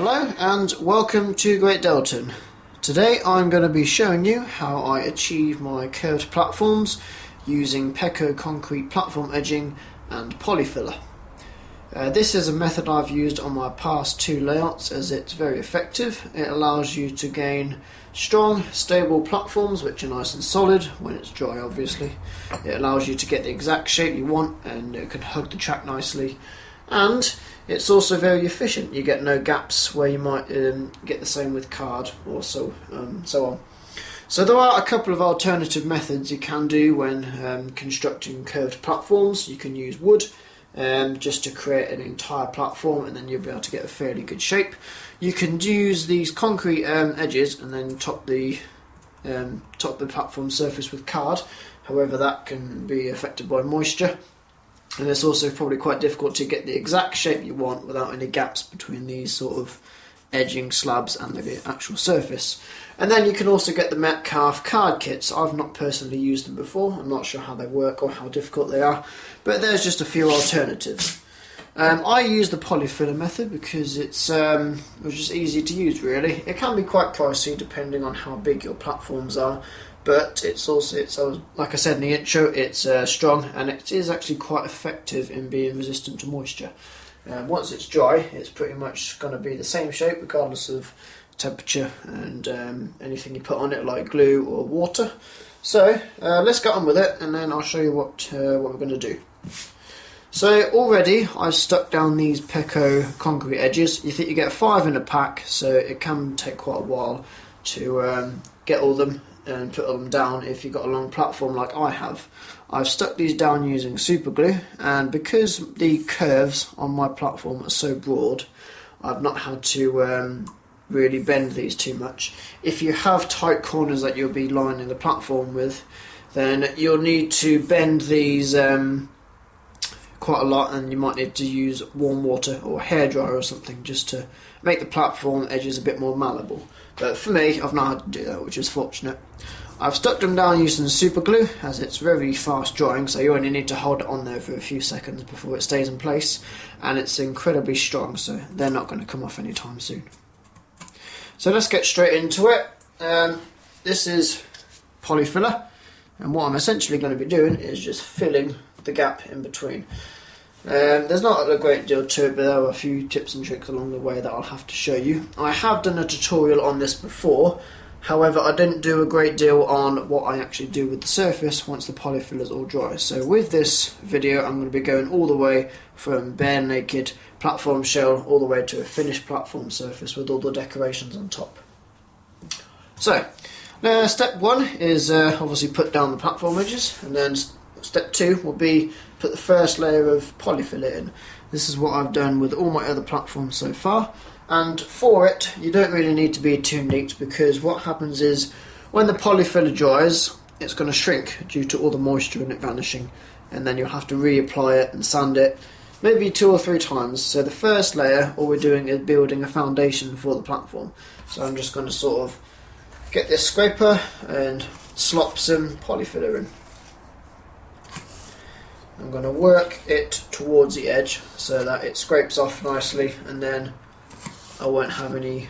Hello and welcome to Great Deltan. Today I'm going to be showing you how I achieve my curved platforms using Peco concrete platform edging and polyfiller. This is a method I've used on my past two layouts as it's very effective. It allows you to gain strong, stable platforms which are nice and solid when it's dry obviously. It allows you to get the exact shape you want and it can hug the track nicely. And it's also very efficient. You get no gaps where you might get the same with card or so on. So there are a couple of alternative methods you can do when constructing curved platforms. You can use wood just to create an entire platform and then you'll be able to get a fairly good shape. You can use these concrete edges and then top the platform surface with card. However, that can be affected by moisture. And it's also probably quite difficult to get the exact shape you want without any gaps between these sort of edging slabs and the actual surface. And then you can also get the Metcalf card kits. I've not personally used them before. I'm not sure how they work or how difficult they are, but there's just a few alternatives. I use the polyfiller method because it's just easy to use really. It can be quite pricey depending on how big your platforms are. But it's also, like I said in the intro, it's strong and it is actually quite effective in being resistant to moisture. Once it's dry, it's pretty much going to be the same shape regardless of temperature and anything you put on it like glue or water. So let's get on with it and then I'll show you what we're going to do. So already I've stuck down these Peco concrete edges. You think you get 5 in a pack, so it can take quite a while to get all them and put them down if you've got a long platform like I have. I've stuck these down using super glue, and because the curves on my platform are so broad, I've not had to really bend these too much. If you have tight corners that you'll be lining the platform with, then you'll need to bend these quite a lot, and you might need to use warm water or hairdryer or something just to make the platform edges a bit more malleable. But for me, I've not had to do that, which is fortunate. I've stuck them down using super glue as it's very fast drying, so you only need to hold it on there for a few seconds before it stays in place, and it's incredibly strong, so they're not going to come off anytime soon. So let's get straight into it. This is polyfiller, and what I'm essentially going to be doing is just filling the gap in between. There's not a great deal to it, but there are a few tips and tricks along the way that I'll have to show you. I have done a tutorial on this before, however I didn't do a great deal on what I actually do with the surface once the polyfiller is all dry. So with this video I'm going to be going all the way from bare naked platform shell all the way to a finished platform surface with all the decorations on top. So step 1 is obviously put down the platform edges, and then step 2 will be put the first layer of polyfiller in. This is what I've done with all my other platforms so far, and for it you don't really need to be too neat, because what happens is when the polyfiller dries it's going to shrink due to all the moisture in it vanishing, and then you'll have to reapply it and sand it maybe 2 or 3 times. So the first layer, all we're doing is building a foundation for the platform. So I'm just going to sort of get this scraper and slop some polyfiller in. I'm going to work it towards the edge so that it scrapes off nicely, and then I won't have any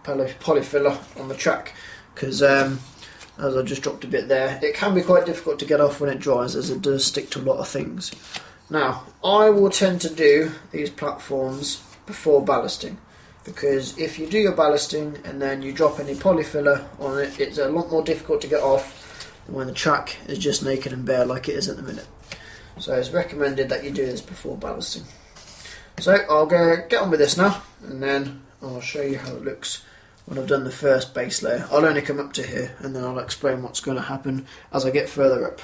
polyfiller on the track, because as I just dropped a bit there, it can be quite difficult to get off when it dries as it does stick to a lot of things. Now I will tend to do these platforms before ballasting, because if you do your ballasting and then you drop any polyfiller on it, it's a lot more difficult to get off than when the track is just naked and bare like it is at the minute. So it's recommended that you do this before ballasting. So I'll get on with this now, and then I'll show you how it looks when I've done the first base layer. I'll only come up to here and then I'll explain what's going to happen as I get further up.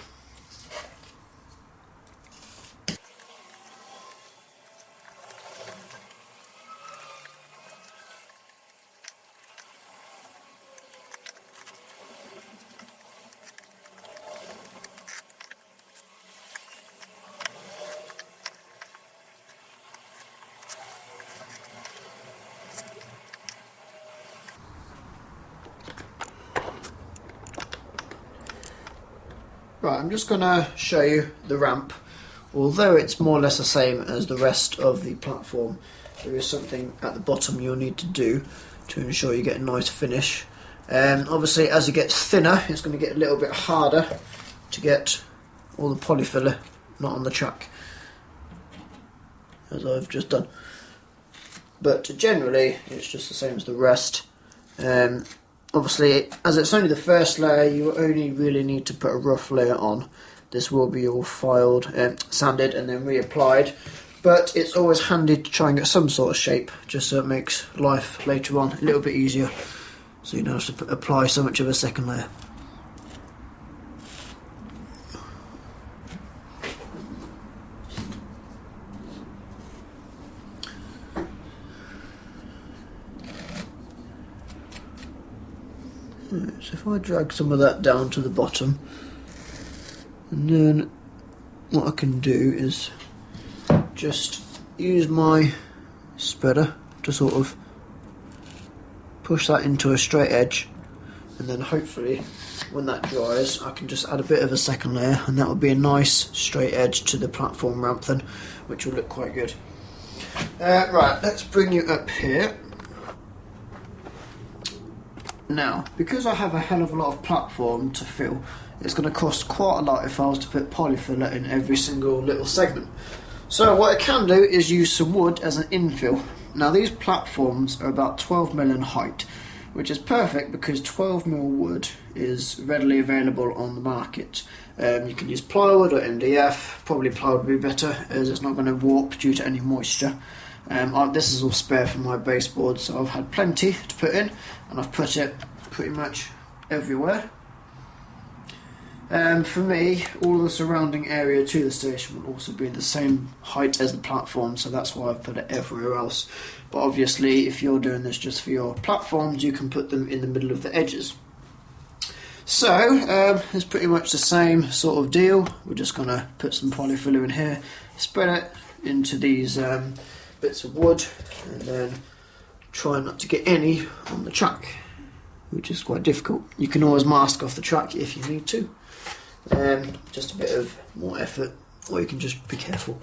Right, I'm just going to show you the ramp. Although it's more or less the same as the rest of the platform, there is something at the bottom you'll need to do to ensure you get a nice finish. Obviously as it gets thinner it's going to get a little bit harder to get all the polyfiller not on the track, as I've just done. But generally it's just the same as the rest. Obviously as it's only the first layer, you only really need to put a rough layer on. This will be all filed, sanded and then reapplied, but it's always handy to try and get some sort of shape, just so it makes life later on a little bit easier, so you don't have to apply so much of a second layer. So if I drag some of that down to the bottom, and then what I can do is just use my spreader to sort of push that into a straight edge, and then hopefully when that dries I can just add a bit of a second layer, and that will be a nice straight edge to the platform ramp then, which will look quite good. Right, let's bring you up here. Now, because I have a hell of a lot of platform to fill, it's going to cost quite a lot if I was to put polyfiller in every single little segment. So what I can do is use some wood as an infill. Now these platforms are about 12mm in height, which is perfect because 12mm wood is readily available on the market. You can use plywood or MDF, probably plywood would be better as it's not going to warp due to any moisture. This is all spare from my baseboard, so I've had plenty to put in, and I've put it pretty much everywhere. For me, all the surrounding area to the station will also be the same height as the platform, so that's why I've put it everywhere else. But obviously, if you're doing this just for your platforms, you can put them in the middle of the edges. So, it's pretty much the same sort of deal. We're just going to put some polyfiller in here, spread it into these bits of wood, and then try not to get any on the track, which is quite difficult. You can always mask off the track if you need to. Just a bit of more effort, or you can just be careful.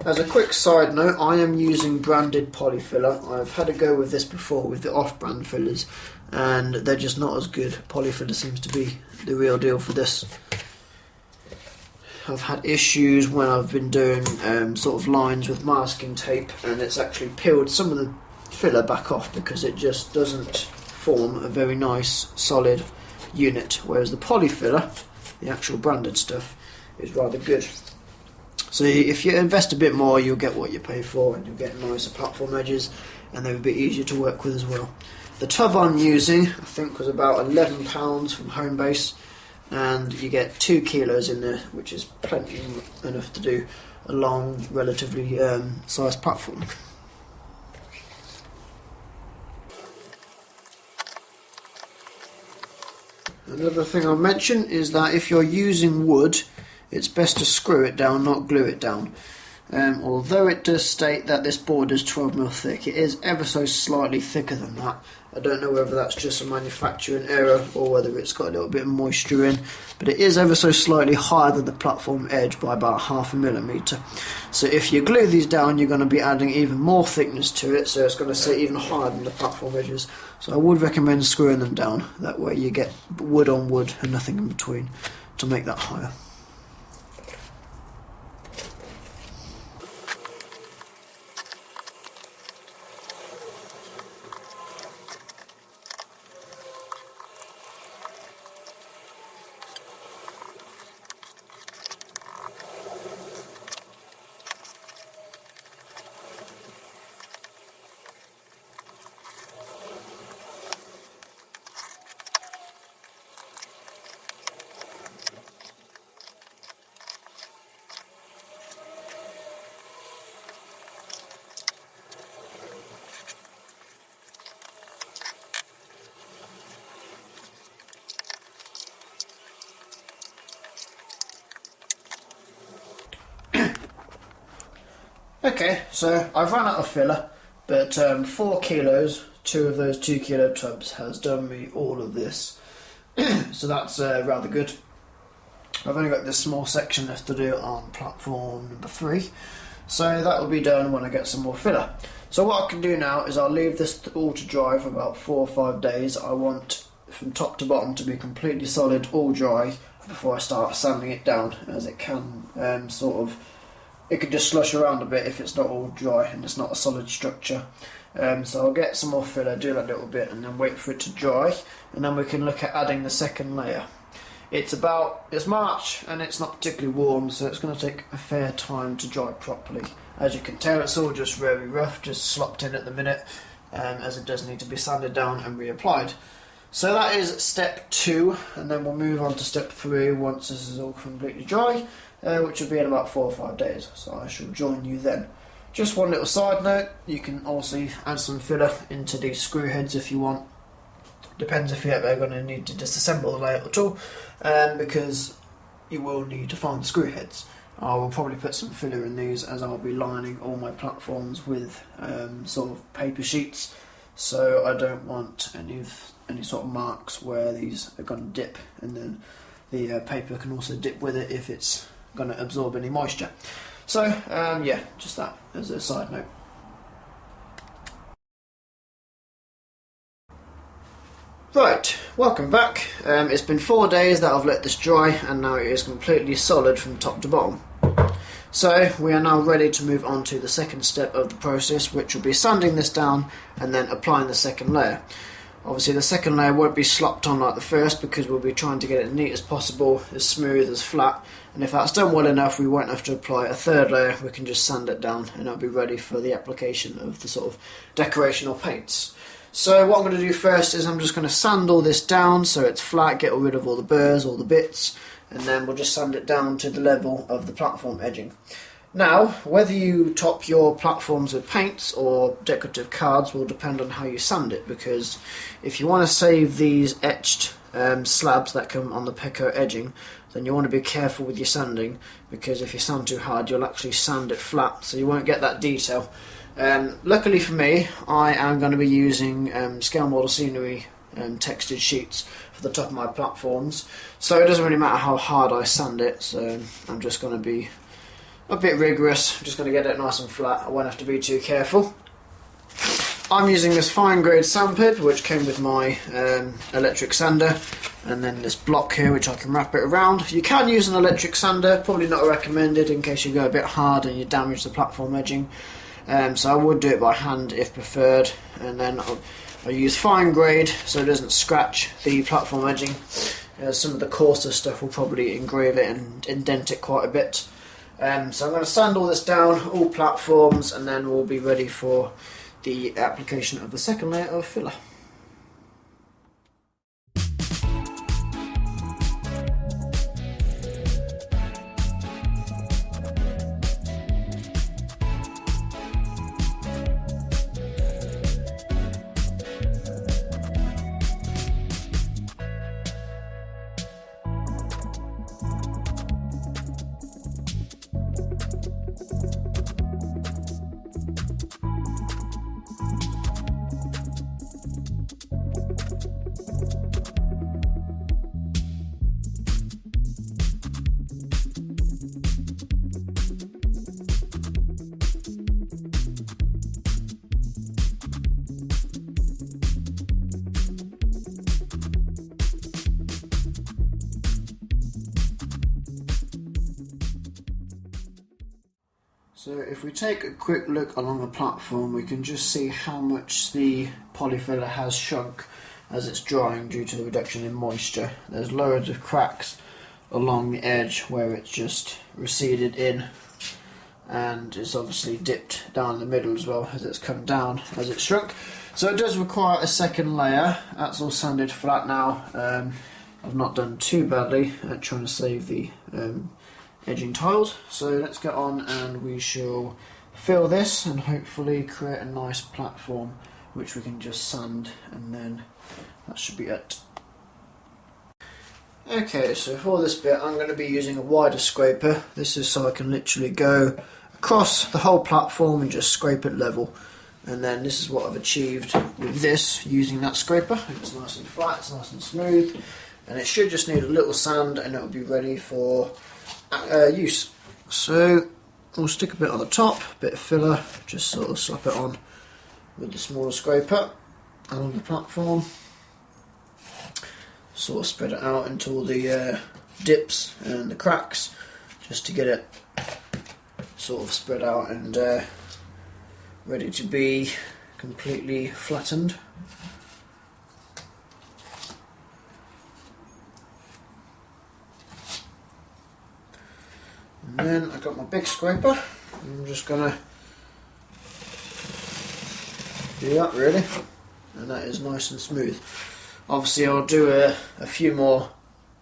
As a quick side note, I am using branded polyfiller. I've had a go with this before with the off-brand fillers, and they're just not as good. Polyfiller seems to be the real deal for this. I've had issues when I've been doing sort of lines with masking tape, and it's actually peeled some of the filler back off because it just doesn't form a very nice solid unit, whereas the polyfiller, the actual branded stuff, is rather good. So if you invest a bit more, you'll get what you pay for, and you'll get nicer platform edges, and they're a bit easier to work with as well. The tub I'm using, I think, was about £11 from Homebase, and you get 2 kilos in there, which is plenty enough to do a long, relatively sized platform. Another thing I'll mention is that if you're using wood, it's best to screw it down, not glue it down. Although it does state that this board is 12mm thick, it is ever so slightly thicker than that. I don't know whether that's just a manufacturing error or whether it's got a little bit of moisture in, but it is ever so slightly higher than the platform edge by about 0.5 millimetre. So if you glue these down, you're going to be adding even more thickness to it, so it's going to sit even higher than the platform edges. So I would recommend screwing them down, that way you get wood on wood and nothing in between to make that higher. Okay, so I've run out of filler, but 4 kilos, 2 of those 2 kilo tubs has done me all of this. So that's rather good. I've only got this small section left to do on platform number 3, so that will be done when I get some more filler. So what I can do now is I'll leave this all to dry for about 4 or 5 days. I want from top to bottom to be completely solid, all dry, before I start sanding it down, as it can it could just slush around a bit if it's not all dry and it's not a solid structure. So I'll get some more filler, do that little bit, and then wait for it to dry, and then we can look at adding the second layer. It's March and it's not particularly warm, so it's going to take a fair time to dry properly. As you can tell, it's all just very rough, just slopped in at the minute, as it does need to be sanded down and reapplied. So that is step 2, and then we'll move on to step 3 once this is all completely dry, which will be in about 4 or 5 days, so I shall join you then. Just one little side note, you can also add some filler into these screw heads if you want. Depends if you're ever going to need to disassemble the layout at all, because you will need to find the screw heads. I will probably put some filler in these, as I'll be lining all my platforms with sort of paper sheets, so I don't want any sort of marks where these are going to dip, and then the paper can also dip with it if it's going to absorb any moisture. So yeah, just that as a side note. Right, welcome back. It's been 4 days that I've let this dry, and now it is completely solid from top to bottom. So we are now ready to move on to the second step of the process, which will be sanding this down and then applying the second layer. Obviously the second layer won't be slopped on like the first, because we'll be trying to get it as neat as possible, as smooth, as flat, and if that's done well enough we won't have to apply a third layer. We can just sand it down and it'll be ready for the application of the sort of decoration or paints. So what I'm going to do first is I'm just going to sand all this down so it's flat, get rid of all the burrs, all the bits, and then we'll just sand it down to the level of the platform edging. Now, whether you top your platforms with paints or decorative cards will depend on how you sand it, because if you want to save these etched slabs that come on the Peco edging, then you want to be careful with your sanding, because if you sand too hard you'll actually sand it flat, so you won't get that detail. Luckily for me, I am going to be using scale model scenery textured sheets for the top of my platforms, so it doesn't really matter how hard I sand it, so I'm just going to be a bit rigorous. I'm just going to get it nice and flat. I won't have to be too careful. I'm using this fine grade sandpaper which came with my electric sander, and then this block here which I can wrap it around. You can use an electric sander, probably not recommended in case you go a bit hard and you damage the platform edging. So I would do it by hand if preferred, and then I use fine grade so it doesn't scratch the platform edging. Some of the coarser stuff will probably engrave it and indent it quite a bit. So I'm going to sand all this down, all platforms, and then we'll be ready for the application of the second layer of filler. So if we take a quick look along the platform, we can just see how much the polyfiller has shrunk as it's drying due to the reduction in moisture. There's loads of cracks along the edge where it's just receded in, and it's obviously dipped down the middle as well as it's come down as it's shrunk. So it does require a second layer. That's all sanded flat now. I've not done too badly at trying to save the edging tiles, so let's get on and we shall fill this and hopefully create a nice platform which we can just sand, and then that should be it. Okay, so for this bit I'm going to be using a wider scraper. This is so I can literally go across the whole platform and just scrape it level, and then this is what I've achieved with this using that scraper. It's nice and flat, it's nice and smooth, and it should just need a little sand and it'll be ready for use. So we'll stick a bit on the top, a bit of filler, just sort of slap it on with the smaller scraper along the platform. Sort of spread it out into all the dips and the cracks, just to get it sort of spread out and ready to be completely flattened. And then I've got my big scraper, and I'm just going to do that really, and that is nice and smooth. Obviously I'll do a few more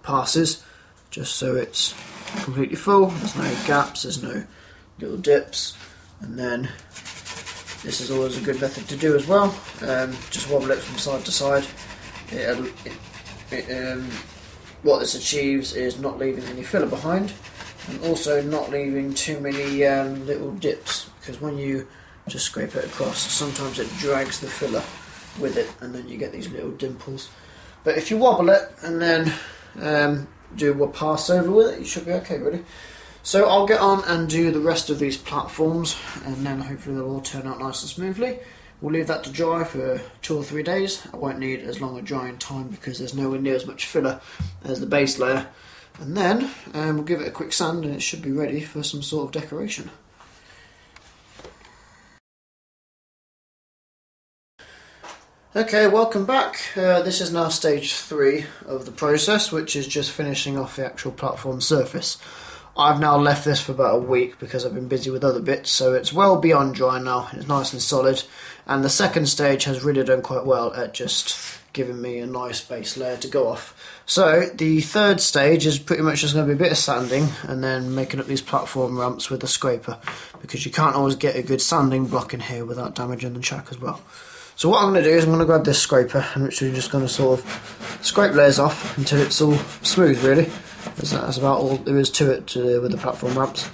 passes just so it's completely full, there's no gaps, there's no little dips, and then this is always a good method to do as well. Just wobble it from side to side. What this achieves is not leaving any filler behind, and also not leaving too many little dips, because when you just scrape it across, sometimes it drags the filler with it, and then you get these little dimples. But if you wobble it and then do a pass over with it, you should be okay really. So I'll get on and do the rest of these platforms, and then hopefully they'll all turn out nice and smoothly. We'll leave that to dry for 2 or 3 days. I won't need as long a drying time because there's nowhere near as much filler as the base layer. And then we'll give it a quick sand and it should be ready for some sort of decoration. Okay, welcome back. This is now stage 3 of the process, which is just finishing off the actual platform surface. I've now left this for about a week because I've been busy with other bits, so it's well beyond dry now, it's nice and solid, and the second stage has really done quite well at just giving me a nice base layer to go off. So the third stage is pretty much just going to be a bit of sanding and then making up these platform ramps with a scraper, because you can't always get a good sanding block in here without damaging the track as well. So what I'm going to do is I'm going to grab this scraper and literally just going to sort of scrape layers off until it's all smooth really. That's about all there is to it with the platform ramps.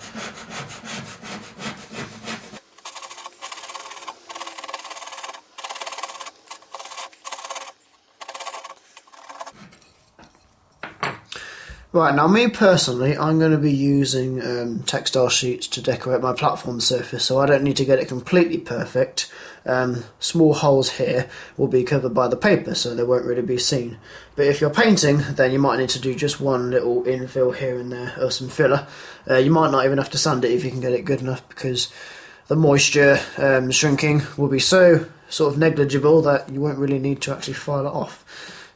Right, now me personally, I'm going to be using textile sheets to decorate my platform surface, so I don't need to get it completely perfect. Small holes here will be covered by the paper, so they won't really be seen. But if you're painting, then you might need to do just one little infill here and there, or some filler. You might not even have to sand it if you can get it good enough, because the moisture shrinking will be so sort of negligible that you won't really need to actually file it off.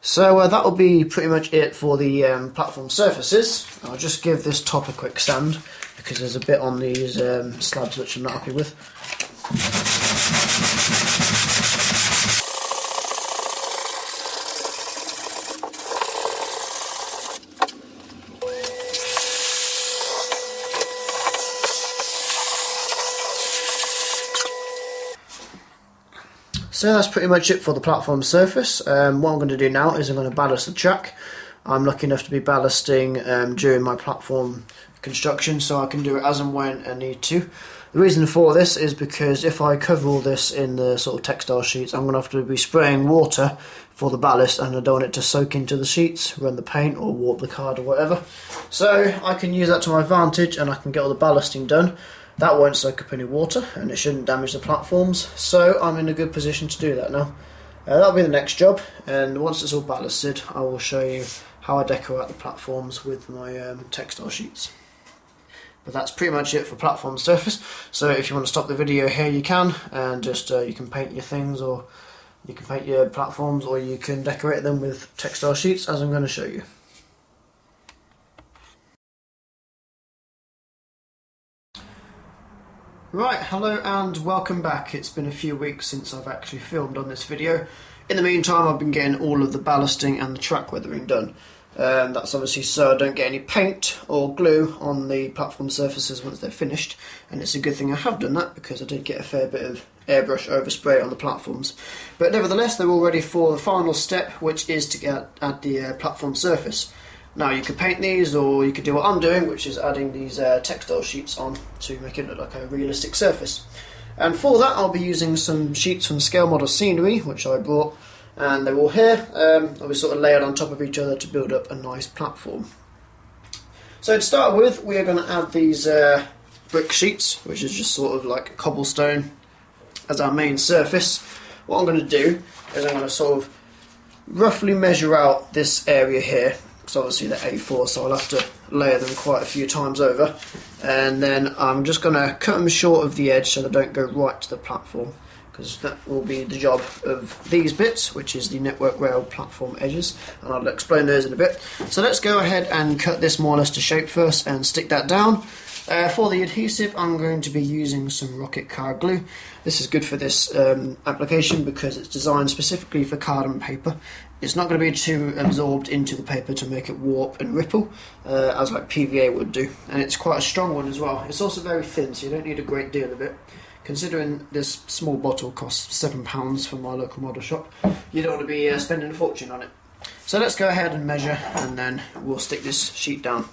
So that will be pretty much it for the platform surfaces. I'll just give this top a quick sand because there's a bit on these slabs which I'm not happy with. So that's pretty much it for the platform surface. What I'm going to do now is I'm going to ballast the track. I'm lucky enough to be ballasting during my platform construction, so I can do it as and when I need to. The reason for this is because if I cover all this in the sort of textile sheets, I'm going to have to be spraying water for the ballast, and I don't want it to soak into the sheets, run the paint or warp the card or whatever. So I can use that to my advantage and I can get all the ballasting done. That won't soak up any water and it shouldn't damage the platforms, so I'm in a good position to do that now. That'll be the next job, and once it's all ballasted I will show you how I decorate the platforms with my textile sheets. But that's pretty much it for platform surface, so if you want to stop the video here you can, and just you can paint your things, or you can paint your platforms, or you can decorate them with textile sheets as I'm going to show you. Right, hello and welcome back. It's been a few weeks since I've actually filmed on this video. In the meantime I've been getting all of the ballasting and the track weathering done. That's obviously so I don't get any paint or glue on the platform surfaces once they're finished, and it's a good thing I have done that because I did get a fair bit of airbrush overspray on the platforms. But nevertheless they're all ready for the final step, which is to add the platform surface. Now you could paint these, or you could do what I'm doing, which is adding these textile sheets on to make it look like a realistic surface. And for that I'll be using some sheets from Scale Model Scenery, which I bought, and they're all here. I'll be sort of layered on top of each other to build up a nice platform. So to start with, we are going to add these brick sheets, which is just sort of like cobblestone as our main surface, what I'm going to do is I'm going to sort of roughly measure out this area here, because obviously they're A4, so I'll have to layer them quite a few times over, and then I'm just going to cut them short of the edge so they don't go right to the platform, because that will be the job of these bits, which is the network rail platform edges, and I'll explain those in a bit. So let's go ahead and cut this more or less to shape first and stick that down. For the adhesive, I'm going to be using some rocket card glue. This is good for this application because it's designed specifically for card and paper. It's not going to be too absorbed into the paper to make it warp and ripple, as like PVA would do. And it's quite a strong one as well. It's also very thin, so you don't need a great deal of it. Considering this small bottle costs £7 from my local model shop, you don't want to be spending a fortune on it. So let's go ahead and measure, and then we'll stick this sheet down.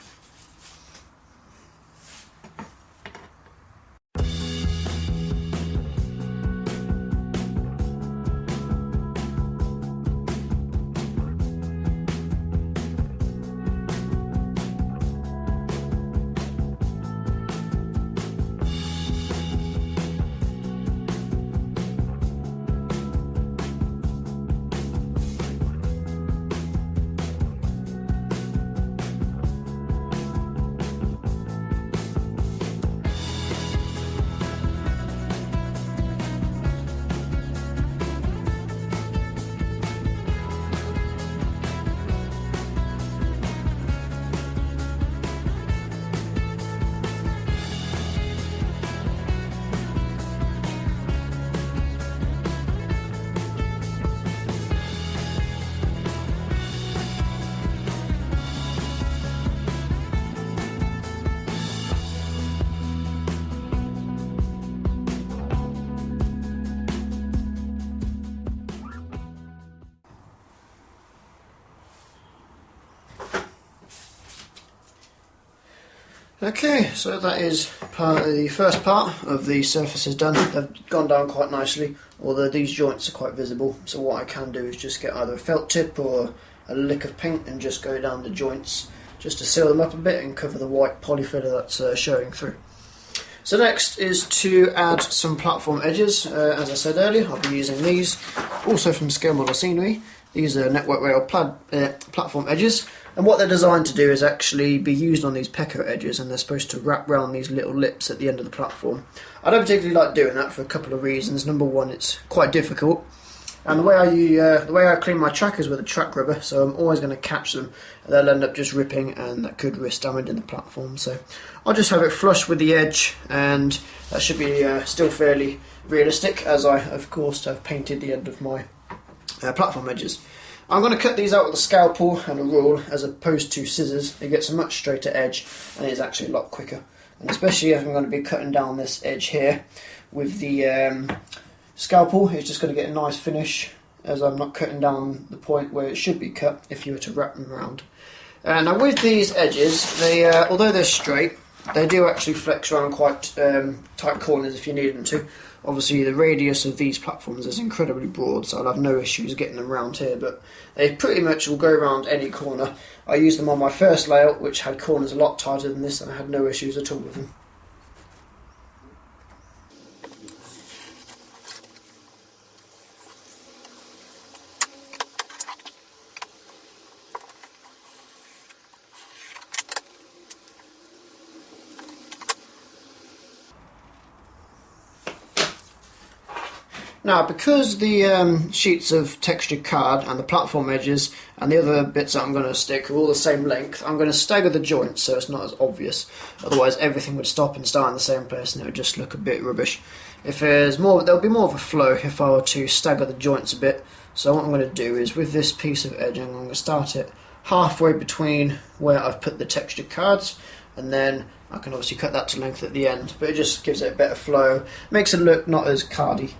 Okay, so that is the first part of the surfaces done. They've gone down quite nicely, although these joints are quite visible. So what I can do is just get either a felt tip or a lick of paint and just go down the joints just to seal them up a bit and cover the white polyfiller that's showing through. So next is to add some platform edges. As I said earlier, I'll be using these, also from Scale Model Scenery. These are network rail platform edges, and what they're designed to do is actually be used on these Peco edges, and they're supposed to wrap around these little lips at the end of the platform. I don't particularly like doing that for a couple of reasons. Number one, it's quite difficult, and the way I clean my track is with a track rubber, so I'm always going to catch them, and they'll end up just ripping, and that could risk damaging the platform. So I'll just have it flush with the edge, and that should be still fairly realistic, as I of course have painted the end of my platform edges. I'm going to cut these out with a scalpel and a rule as opposed to scissors. It gets a much straighter edge and it's actually a lot quicker. And especially if I'm going to be cutting down this edge here with the scalpel, it's just going to get a nice finish, as I'm not cutting down the point where it should be cut if you were to wrap them around. Now with these edges, they although they're straight, they do actually flex around quite tight corners if you need them to. Obviously the radius of these platforms is incredibly broad, so I'll have no issues getting them around here, but they pretty much will go around any corner. I used them on my first layout, which had corners a lot tighter than this, and I had no issues at all with them. Now, because the sheets of textured card and the platform edges and the other bits that I'm going to stick are all the same length, I'm going to stagger the joints so it's not as obvious. Otherwise everything would stop and start in the same place and it would just look a bit rubbish. If there's more, there'll be more of a flow if I were to stagger the joints a bit. So what I'm going to do is, with this piece of edging, I'm going to start it halfway between where I've put the textured cards, and then I can obviously cut that to length at the end, but it just gives it a better flow, makes it look not as cardy.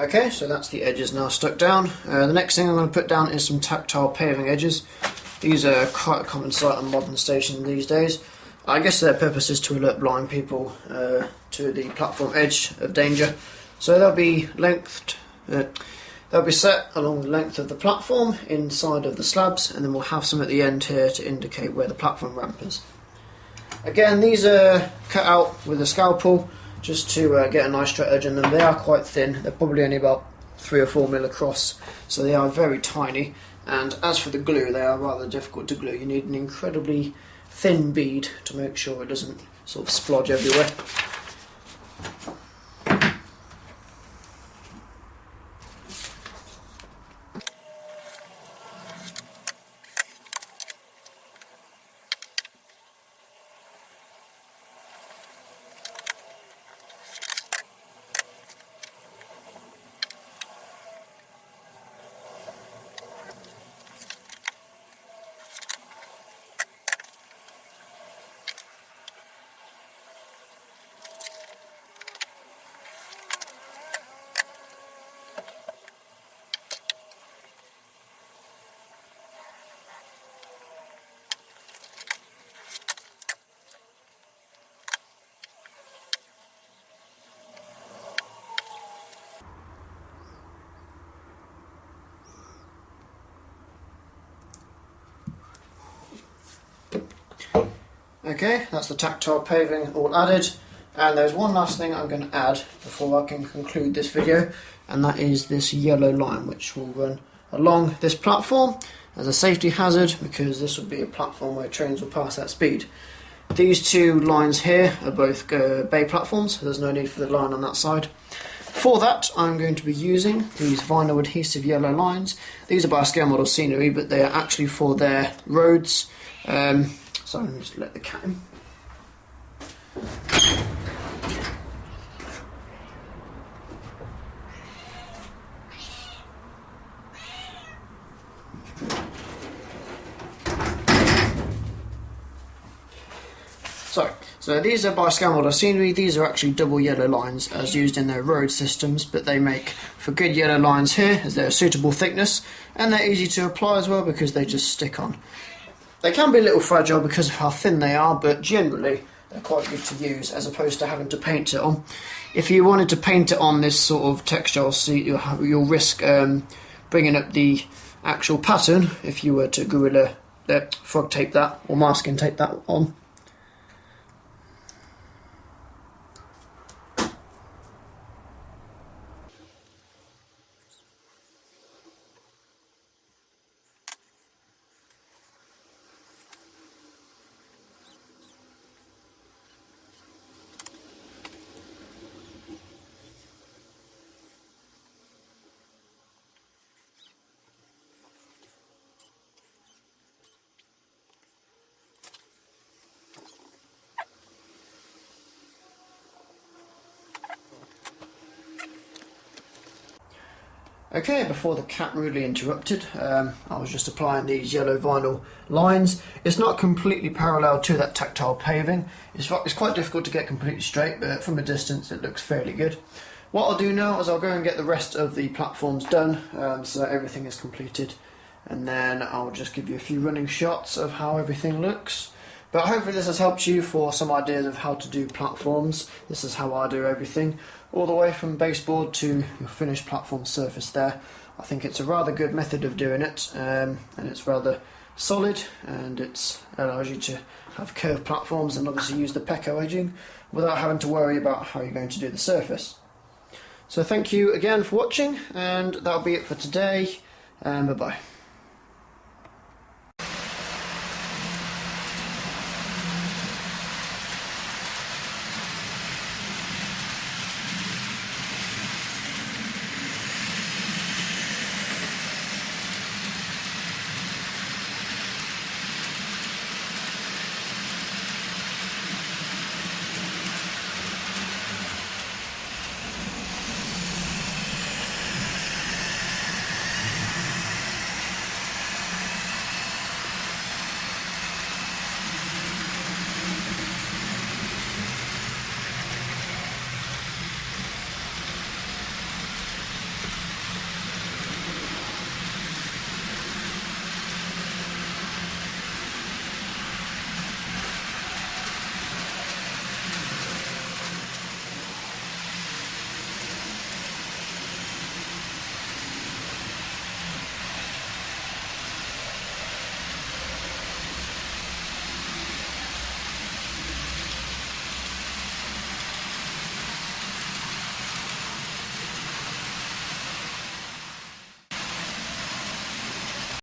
Okay, so that's the edges now stuck down. The next thing I'm going to put down is some tactile paving edges. These are quite a common sight on modern stations these days. I guess their purpose is to alert blind people to the platform edge of danger. So they'll be set along the length of the platform inside of the slabs, and then we'll have some at the end here to indicate where the platform ramp is. Again, these are cut out with a scalpel just to get a nice straight edge on them. They are quite thin, they're probably only about 3 or 4 mil across, so they are very tiny. And as for the glue, they are rather difficult to glue. You need an incredibly thin bead to make sure it doesn't sort of splodge everywhere. Okay, that's the tactile paving all added, and there's one last thing I'm going to add before I can conclude this video, and that is this yellow line which will run along this platform as a safety hazard, because this will be a platform where trains will pass at speed. These two lines here are both bay platforms, so there's no need for the line on that side. For that, I'm going to be using these vinyl adhesive yellow lines. These are by Scale Model Scenery, but they are actually for their roads. So I'm going to just let the cat in. So these are by Scale Model Scenery. These are actually double yellow lines as used in their road systems, but they make for good yellow lines here as they're a suitable thickness, and they're easy to apply as well because they just stick on. They can be a little fragile because of how thin they are, but generally they're quite good to use as opposed to having to paint it on. If you wanted to paint it on this sort of textile seat, you'll risk bringing up the actual pattern if you were to gorilla frog tape that or masking tape that on. Okay, before the cat rudely interrupted, I was just applying these yellow vinyl lines. It's not completely parallel to that tactile paving. It's quite difficult to get completely straight, but from a distance it looks fairly good. What I'll do now is I'll go and get the rest of the platforms done, so that everything is completed, and then I'll just give you a few running shots of how everything looks. But hopefully this has helped you for some ideas of how to do platforms. This is how I do everything, all the way from baseboard to your finished platform surface there. I think it's a rather good method of doing it, and it's rather solid, and it allows you to have curved platforms and obviously use the Peco edging without having to worry about how you're going to do the surface. So thank you again for watching, and that'll be it for today, and bye bye.